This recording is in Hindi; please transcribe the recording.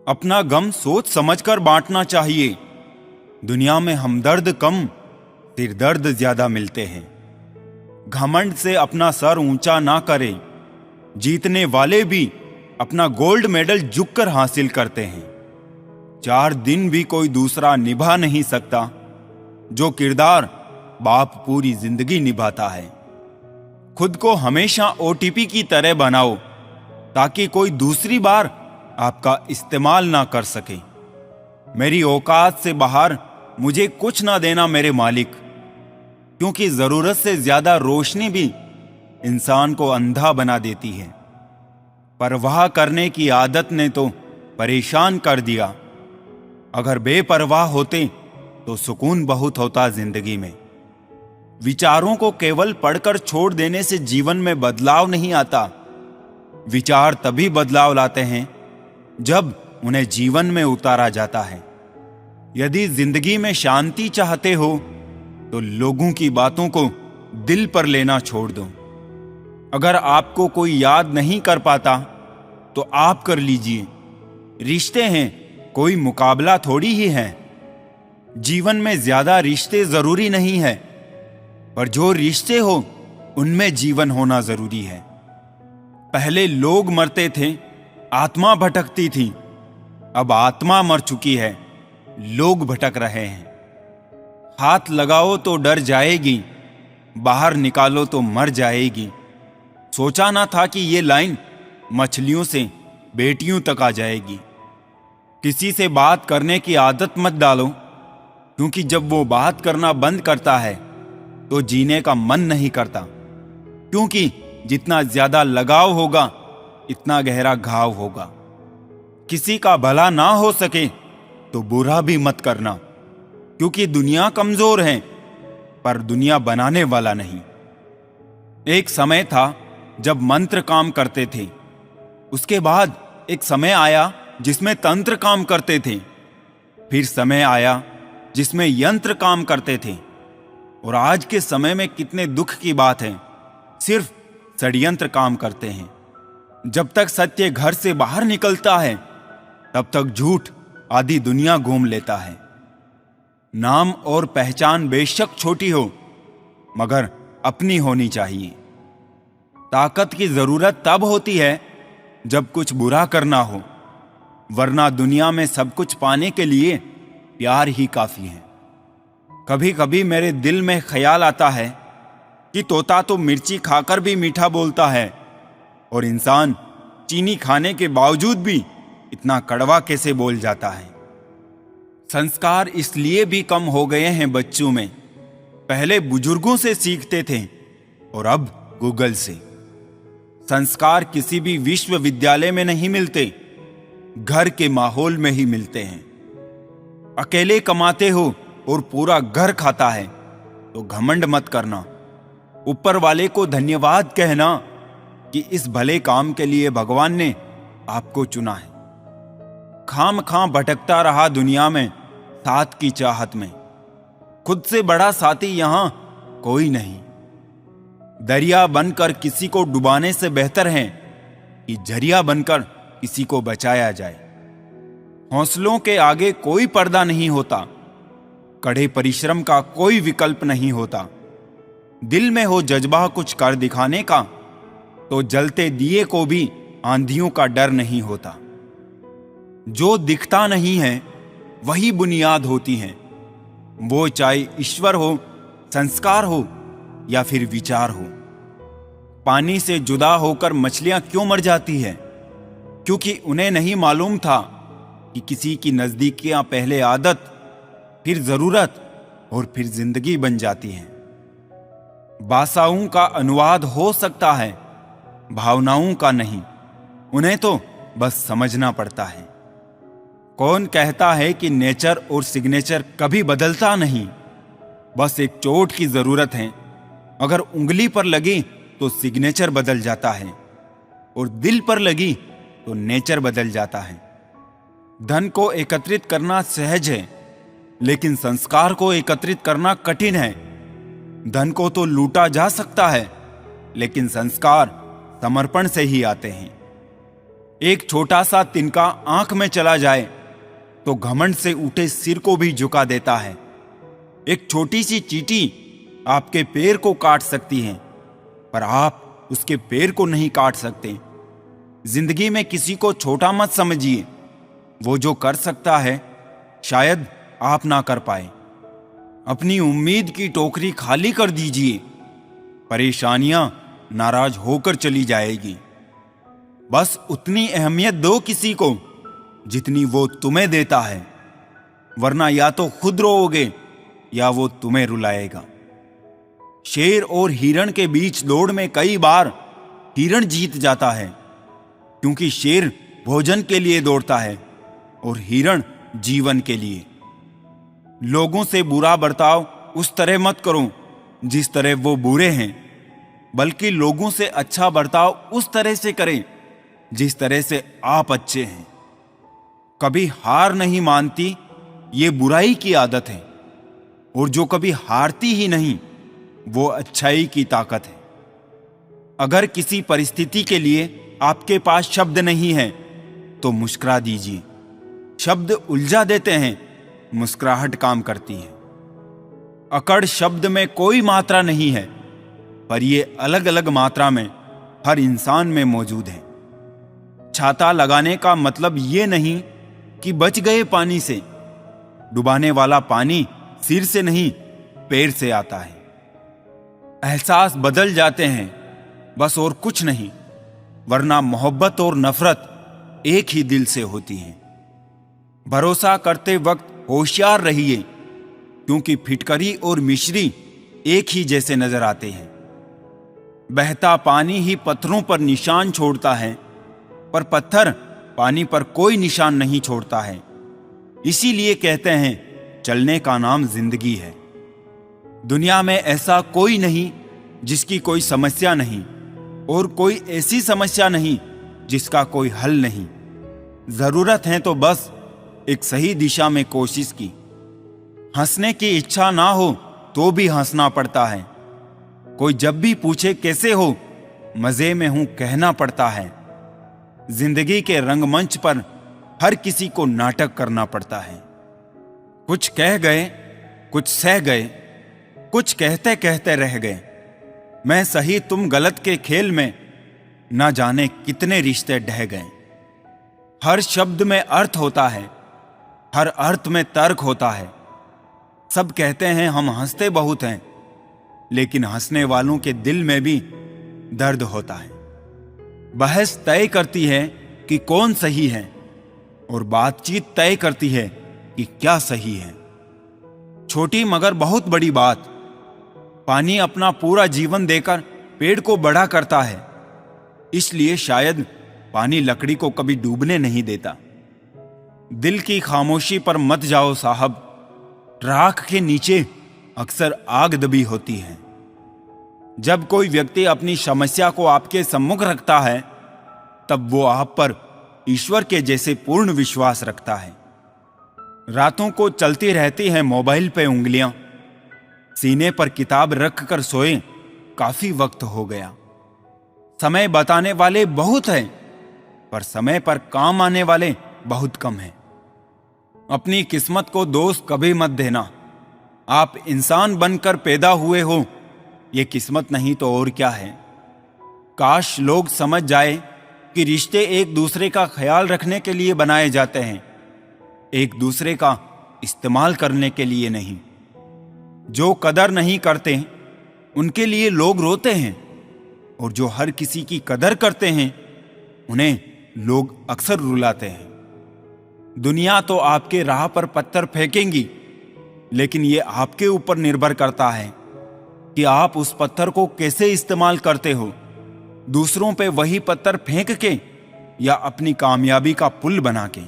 अपना गम सोच समझकर बांटना चाहिए। दुनिया में हमदर्द कम, सिरदर्द ज्यादा मिलते हैं। घमंड से अपना सर ऊंचा ना करें। जीतने वाले भी अपना गोल्ड मेडल झुककर हासिल करते हैं। 4 दिन भी कोई दूसरा निभा नहीं सकता जो किरदार बाप पूरी जिंदगी निभाता है। खुद को हमेशा ओटीपी की तरह बनाओ ताकि कोई दूसरी बार आपका इस्तेमाल ना कर सके। मेरी औकात से बाहर मुझे कुछ ना देना मेरे मालिक, क्योंकि जरूरत से ज्यादा रोशनी भी इंसान को अंधा बना देती है। परवाह करने की आदत ने तो परेशान कर दिया। अगर बेपरवाह होते तो सुकून बहुत होता जिंदगी में। विचारों को केवल पढ़कर छोड़ देने से जीवन में बदलाव नहीं आता। विचार तभी बदलाव लाते हैं जब उन्हें जीवन में उतारा जाता है। यदि जिंदगी में शांति चाहते हो तो लोगों की बातों को दिल पर लेना छोड़ दो। अगर आपको कोई याद नहीं कर पाता तो आप कर लीजिए। रिश्ते हैं, कोई मुकाबला थोड़ी ही है। जीवन में ज्यादा रिश्ते जरूरी नहीं है, पर जो रिश्ते हो उनमें जीवन होना जरूरी है। पहले लोग मरते थे, आत्मा भटकती थी। अब आत्मा मर चुकी है, लोग भटक रहे हैं। हाथ लगाओ तो डर जाएगी, बाहर निकालो तो मर जाएगी। सोचा ना था कि ये लाइन मछलियों से बेटियों तक आ जाएगी। किसी से बात करने की आदत मत डालो, क्योंकि जब वो बात करना बंद करता है तो जीने का मन नहीं करता। क्योंकि जितना ज्यादा लगाव होगा इतना गहरा घाव होगा। किसी का भला ना हो सके तो बुरा भी मत करना, क्योंकि दुनिया कमजोर है पर दुनिया बनाने वाला नहीं। एक समय था जब मंत्र काम करते थे, उसके बाद एक समय आया जिसमें तंत्र काम करते थे। फिर समय आया जिसमें यंत्र काम करते थे। और आज के समय में कितने दुख की बात है, सिर्फ षड्यंत्र काम करते हैं। जब तक सत्य घर से बाहर निकलता है तब तक झूठ आधी दुनिया घूम लेता है। नाम और पहचान बेशक छोटी हो मगर अपनी होनी चाहिए। ताकत की जरूरत तब होती है जब कुछ बुरा करना हो, वरना दुनिया में सब कुछ पाने के लिए प्यार ही काफी है। कभी कभी मेरे दिल में ख्याल आता है कि तोता तो मिर्ची खाकर भी मीठा बोलता है, और इंसान चीनी खाने के बावजूद भी इतना कड़वा कैसे बोल जाता है। संस्कार इसलिए भी कम हो गए हैं बच्चों में। पहले बुजुर्गों से सीखते थे और अब गूगल से। संस्कार किसी भी विश्वविद्यालय में नहीं मिलते, घर के माहौल में ही मिलते हैं। अकेले कमाते हो और पूरा घर खाता है तो घमंड मत करना। ऊपर वाले को धन्यवाद कहना कि इस भले काम के लिए भगवान ने आपको चुना है। खाम भटकता रहा दुनिया में साथ की चाहत में। खुद से बड़ा साथी यहां कोई नहीं। दरिया बनकर किसी को डुबाने से बेहतर है कि झरिया बनकर किसी को बचाया जाए। हौसलों के आगे कोई पर्दा नहीं होता, कड़े परिश्रम का कोई विकल्प नहीं होता। दिल में हो जज्बा कुछ कर दिखाने का तो जलते दिए को भी आंधियों का डर नहीं होता। जो दिखता नहीं है वही बुनियाद होती है, वो चाहे ईश्वर हो, संस्कार हो या फिर विचार हो। पानी से जुदा होकर मछलियां क्यों मर जाती है? क्योंकि उन्हें नहीं मालूम था कि किसी की नजदीकियां पहले आदत, फिर जरूरत और फिर जिंदगी बन जाती हैं। भाषाओं का अनुवाद हो सकता है, भावनाओं का नहीं। उन्हें तो बस समझना पड़ता है। कौन कहता है कि नेचर और सिग्नेचर कभी बदलता नहीं? बस एक चोट की जरूरत है। अगर उंगली पर लगी तो सिग्नेचर बदल जाता है, और दिल पर लगी तो नेचर बदल जाता है। धन को एकत्रित करना सहज है, लेकिन संस्कार को एकत्रित करना कठिन है। धन को तो लूटा जा सकता है, लेकिन संस्कार समर्पण से ही आते हैं। एक छोटा सा तिनका आंख में चला जाए तो घमंड से उठे सिर को भी झुका देता है। एक छोटी सी चींटी आपके पैर को काट सकती है, पर आप उसके पैर को नहीं काट सकते। जिंदगी में किसी को छोटा मत समझिए। वो जो कर सकता है शायद आप ना कर पाए। अपनी उम्मीद की टोकरी खाली कर दीजिए, परेशानियां नाराज होकर चली जाएगी। बस उतनी अहमियत दो किसी को जितनी वो तुम्हें देता है, वरना या तो खुद रोओगे या वो तुम्हें रुलाएगा। शेर और हिरण के बीच दौड़ में कई बार हिरण जीत जाता है, क्योंकि शेर भोजन के लिए दौड़ता है और हिरण जीवन के लिए। लोगों से बुरा बर्ताव उस तरह मत करो जिस तरह वो बुरे हैं, बल्कि लोगों से अच्छा बर्ताव उस तरह से करें जिस तरह से आप अच्छे हैं। कभी हार नहीं मानती, ये बुराई की आदत है, और जो कभी हारती ही नहीं, वो अच्छाई की ताकत है। अगर किसी परिस्थिति के लिए आपके पास शब्द नहीं है तो मुस्कुरा दीजिए। शब्द उलझा देते हैं, मुस्कुराहट काम करती है। अकड़ शब्द में कोई मात्रा नहीं है, पर ये अलग अलग मात्रा में हर इंसान में मौजूद है। छाता लगाने का मतलब ये नहीं कि बच गए पानी से। डुबाने वाला पानी सिर से नहीं, पैर से आता है। एहसास बदल जाते हैं बस, और कुछ नहीं, वरना मोहब्बत और नफरत एक ही दिल से होती है। भरोसा करते वक्त होशियार रहिए, क्योंकि फिटकरी और मिश्री एक ही जैसे नजर आते हैं। बहता पानी ही पत्थरों पर निशान छोड़ता है, पर पत्थर पानी पर कोई निशान नहीं छोड़ता है। इसीलिए कहते हैं चलने का नाम जिंदगी है। दुनिया में ऐसा कोई नहीं जिसकी कोई समस्या नहीं, और कोई ऐसी समस्या नहीं जिसका कोई हल नहीं। जरूरत है तो बस एक सही दिशा में कोशिश की। हंसने की इच्छा ना हो तो भी हंसना पड़ता है। कोई जब भी पूछे कैसे हो, मजे में हूं कहना पड़ता है। जिंदगी के रंगमंच पर हर किसी को नाटक करना पड़ता है। कुछ कह गए, कुछ सह गए, कुछ कहते कहते रह गए। मैं सही तुम गलत के खेल में ना जाने कितने रिश्ते ढह गए। हर शब्द में अर्थ होता है, हर अर्थ में तर्क होता है। सब कहते हैं हम हंसते बहुत हैं, लेकिन हंसने वालों के दिल में भी दर्द होता है। बहस तय करती है कि कौन सही है, और बातचीत तय करती है कि क्या सही है। छोटी मगर बहुत बड़ी बात, पानी अपना पूरा जीवन देकर पेड़ को बड़ा करता है, इसलिए शायद पानी लकड़ी को कभी डूबने नहीं देता। दिल की खामोशी पर मत जाओ साहब, राख के नीचे अक्सर आग दबी होती है। जब कोई व्यक्ति अपनी समस्या को आपके सम्मुख रखता है, तब वो आप पर ईश्वर के जैसे पूर्ण विश्वास रखता है। रातों को चलती रहती है मोबाइल पे उंगलियां, सीने पर किताब रख कर सोए काफी वक्त हो गया। समय बताने वाले बहुत हैं, पर समय पर काम आने वाले बहुत कम हैं। अपनी किस्मत को दोष कभी मत देना। आप इंसान बनकर पैदा हुए हो, ये किस्मत नहीं तो और क्या है। काश लोग समझ जाए कि रिश्ते एक दूसरे का ख्याल रखने के लिए बनाए जाते हैं, एक दूसरे का इस्तेमाल करने के लिए नहीं। जो कदर नहीं करते उनके लिए लोग रोते हैं, और जो हर किसी की कदर करते हैं उन्हें लोग अक्सर रुलाते हैं। दुनिया तो आपके राह पर पत्थर फेंकेंगी, लेकिन ये आपके ऊपर निर्भर करता है कि आप उस पत्थर को कैसे इस्तेमाल करते हो। दूसरों पे वही पत्थर फेंक के या अपनी कामयाबी का पुल बना के।